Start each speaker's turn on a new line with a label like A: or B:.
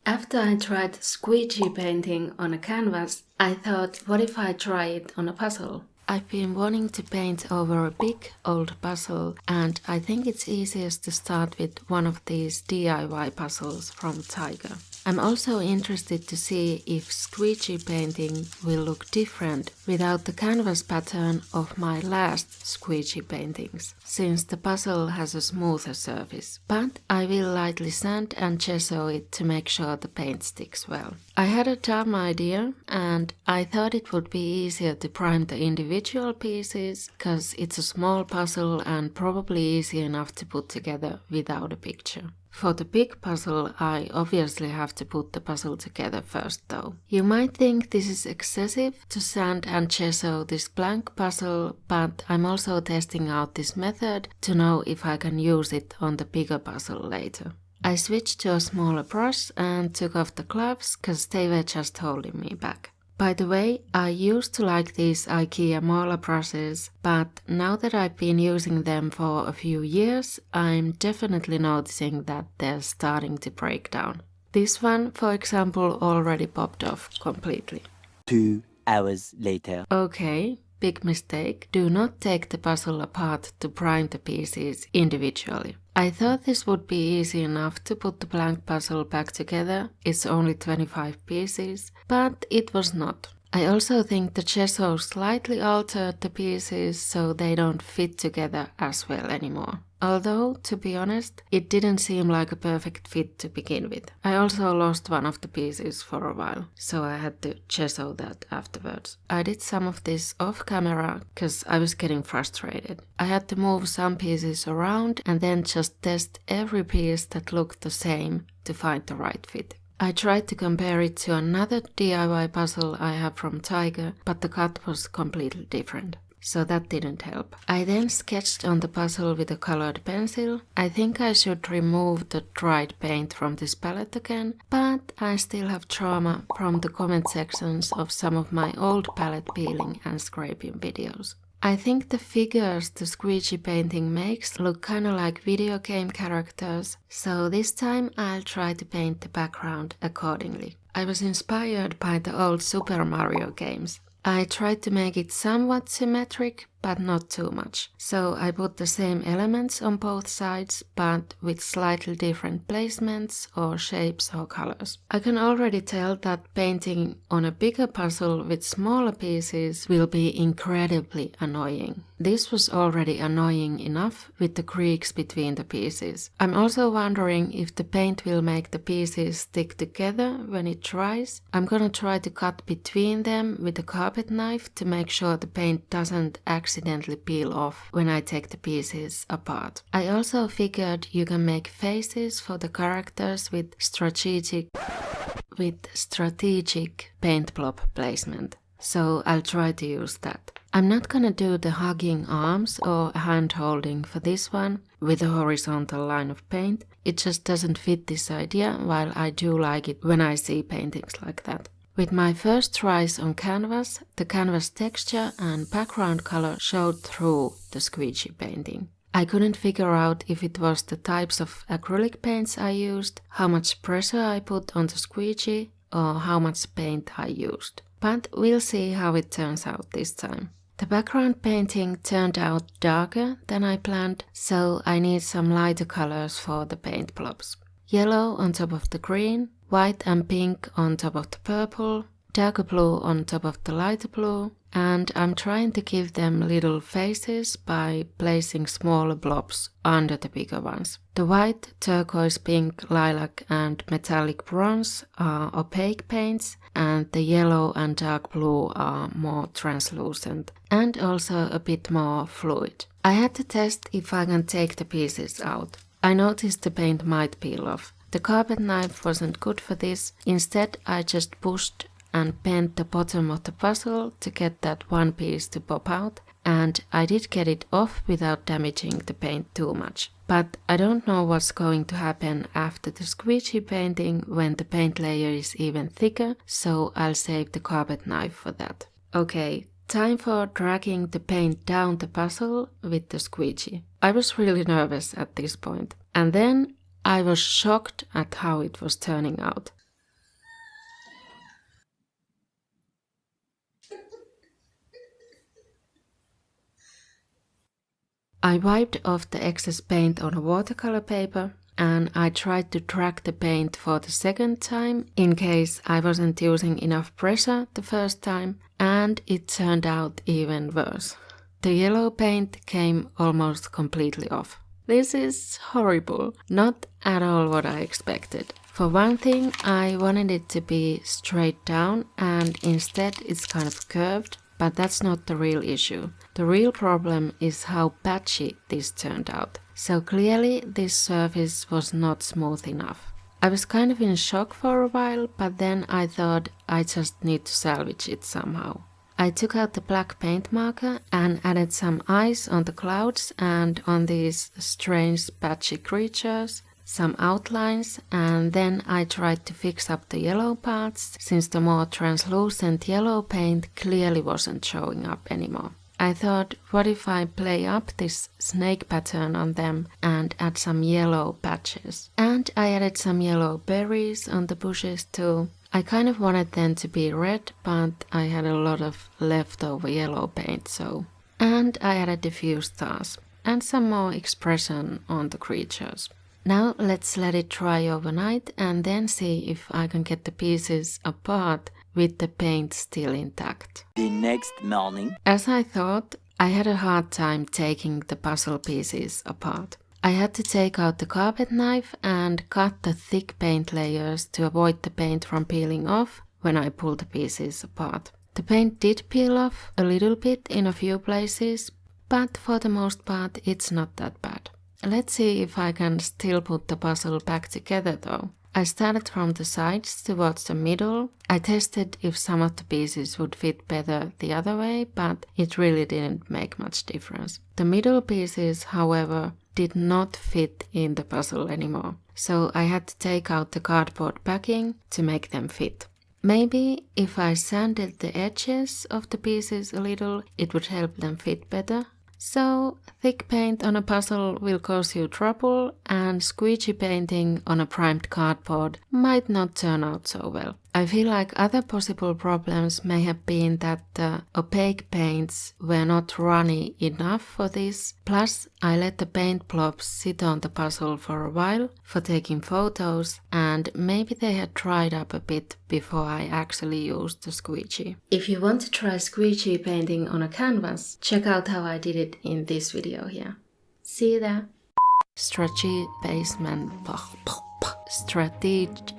A: After I tried squeegee painting on a canvas, I thought, what if I try it on a puzzle? I've been wanting to paint over a big old puzzle, and I think it's easiest to start with one of these DIY puzzles from Tiger. I'm also interested to see if squeegee painting will look different without the canvas pattern of my last squeegee paintings, since the puzzle has a smoother surface. But I will lightly sand and gesso it to make sure the paint sticks well. I had a dumb idea, and I thought it would be easier to prime the individual pieces, cause it's a small puzzle and probably easy enough to put together without a picture. For the big puzzle, I obviously have to put the puzzle together first though. You might think this is excessive to sand and gesso this blank puzzle, but I'm also testing out this method to know if I can use it on the bigger puzzle later. I switched to a smaller brush and took off the gloves cause they were just holding me back. By the way, I used to like these IKEA Mala brushes, but now that I've been using them for a few years, I'm definitely noticing that they're starting to break down. This one, for example, already popped off completely.
B: 2 hours later.
A: Okay, big mistake. Do not take the puzzle apart to prime the pieces individually. I thought this would be easy enough to put the blank puzzle back together, it's only 25 pieces, but it was not. I also think the gesso slightly altered the pieces so they don't fit together as well anymore. Although, to be honest, it didn't seem like a perfect fit to begin with. I also lost one of the pieces for a while, so I had to gesso that afterwards. I did some of this off camera cause I was getting frustrated. I had to move some pieces around and then just test every piece that looked the same to find the right fit. I tried to compare it to another DIY puzzle I have from Tiger, but the cut was completely different. So that didn't help. I then sketched on the puzzle with a colored pencil. I think I should remove the dried paint from this palette again, but I still have trauma from the comment sections of some of my old palette peeling and scraping videos. I think the figures the squeegee painting makes look kinda like video game characters, so this time I'll try to paint the background accordingly. I was inspired by the old Super Mario games. I tried to make it somewhat symmetric, but not too much. So I put the same elements on both sides, but with slightly different placements or shapes or colors. I can already tell that painting on a bigger puzzle with smaller pieces will be incredibly annoying. This was already annoying enough with the creaks between the pieces. I'm also wondering if the paint will make the pieces stick together when it dries. I'm gonna try to cut between them with a carpet knife to make sure the paint doesn't accidentally peel off when I take the pieces apart. I also figured you can make faces for the characters with strategic paint blob placement. So I'll try to use that. I'm not gonna do the hugging arms or hand holding for this one with a horizontal line of paint. It just doesn't fit this idea, while I do like it when I see paintings like that. With my first tries on canvas, the canvas texture and background color showed through the squeegee painting. I couldn't figure out if it was the types of acrylic paints I used, how much pressure I put on the squeegee, or how much paint I used. But we'll see how it turns out this time. The background painting turned out darker than I planned, so I need some lighter colors for the paint blobs. Yellow on top of the green, white and pink on top of the purple, darker blue on top of the lighter blue, and I'm trying to give them little faces by placing smaller blobs under the bigger ones. The white, turquoise, pink, lilac and metallic bronze are opaque paints, and the yellow and dark blue are more translucent and also a bit more fluid. I had to test if I can take the pieces out. I noticed the paint might peel off. The carpet knife wasn't good for this. Instead, I just pushed and bent the bottom of the puzzle to get that one piece to pop out, and I did get it off without damaging the paint too much. But I don't know what's going to happen after the squeegee painting when the paint layer is even thicker, so I'll save the carpet knife for that. Okay, time for dragging the paint down the puzzle with the squeegee. I was really nervous at this point, and then I was shocked at how it was turning out. I wiped off the excess paint on a watercolor paper and I tried to track the paint for the second time in case I wasn't using enough pressure the first time, and it turned out even worse. The yellow paint came almost completely off. This is horrible, not at all what I expected. For one thing, I wanted it to be straight down and instead it's kind of curved, but that's not the real issue. The real problem is how patchy this turned out. So clearly this surface was not smooth enough. I was kind of in shock for a while, but then I thought I just need to salvage it somehow. I took out the black paint marker and added some eyes on the clouds and on these strange patchy creatures, some outlines, and then I tried to fix up the yellow parts since the more translucent yellow paint clearly wasn't showing up anymore. I thought, what if I play up this snake pattern on them and add some yellow patches? And I added some yellow berries on the bushes too. I kind of wanted them to be red, but I had a lot of leftover yellow paint, so. And I added a few stars and some more expression on the creatures. Now let's let it dry overnight and then see if I can get the pieces apart with the paint still intact.
B: The next morning.
A: As I thought, I had a hard time taking the puzzle pieces apart. I had to take out the carpet knife and cut the thick paint layers to avoid the paint from peeling off when I pulled the pieces apart. The paint did peel off a little bit in a few places, but for the most part it's not that bad. Let's see if I can still put the puzzle back together though. I started from the sides towards the middle. I tested if some of the pieces would fit better the other way, but it really didn't make much difference. The middle pieces, however, did not fit in the puzzle anymore, so I had to take out the cardboard backing to make them fit. Maybe if I sanded the edges of the pieces a little, it would help them fit better. So, thick paint on a puzzle will cause you trouble, and squeegee painting on a primed cardboard might not turn out so well. I feel like other possible problems may have been that the opaque paints were not runny enough for this, plus I let the paint blobs sit on the puzzle for a while for taking photos, and maybe they had dried up a bit before I actually used the squeegee. If you want to try squeegee painting on a canvas, check out how I did it in this video here. See you there. Strategic basement. Strategic.